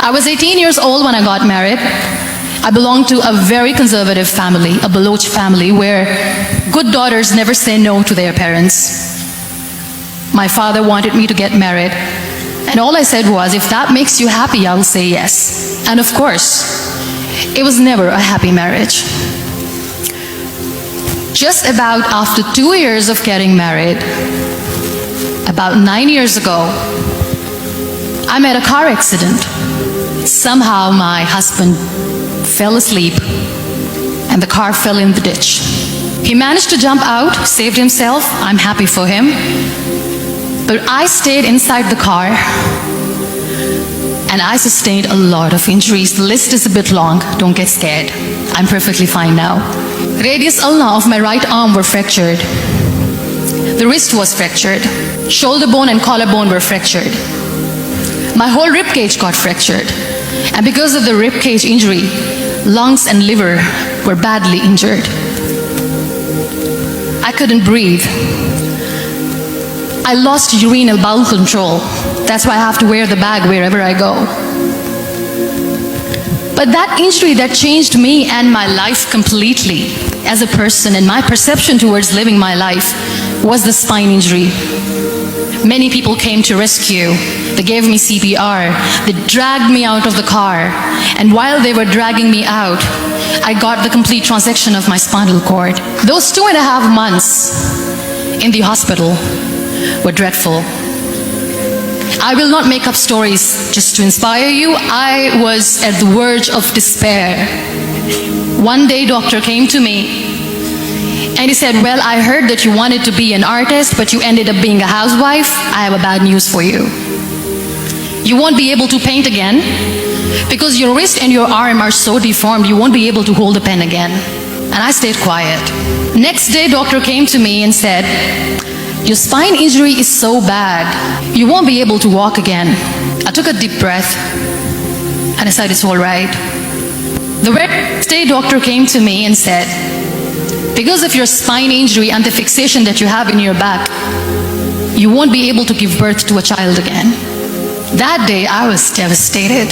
I was 18 years old when I got married. I belonged to a very conservative family, a Baloch family, where good daughters never say no to their parents. My father wanted me to get married, and all I said was, if that makes you happy, I will say yes. And of course, it was never a happy marriage. Just about after 2 years of getting married, about 9 years ago, I met a car accident. Somehow my husband fell asleep and the car fell in the ditch. He managed to jump out, saved himself. I'm happy for him. But I stayed inside the car and I sustained a lot of injuries. The list is a bit long, don't get scared. I'm perfectly fine now. Radius ulna of my right arm were fractured. The wrist was fractured. Shoulder bone and collarbone were fractured. My whole rib cage got fractured. And because of the rib cage injury, lungs and liver were badly injured. I couldn't breathe. I lost urinary bowel control. That's why I have to wear the bag wherever I go. But that injury that changed me and my life completely as a person, and my perception towards living my life, was the spine injury. Many people came to rescue. They gave me CPR. They dragged me out of the car. And while they were dragging me out, I got the complete transection of my spinal cord. Those 2.5 months in the hospital were dreadful. I will not make up stories just to inspire you. I was at the verge of despair. One day, doctor came to me and he said, well, I heard that you wanted to be an artist, but you ended up being a housewife. I have a bad news for you. You won't be able to paint again because your wrist and your arm are so deformed, you won't be able to hold a pen again. And I stayed quiet. Next day, doctor came to me and said, your spine injury is so bad, you won't be able to walk again. I took a deep breath and I said, it's all right. The next day, doctor came to me and said, because of your spine injury and the fixation that you have in your back, you won't be able to give birth to a child again. That day, I was devastated.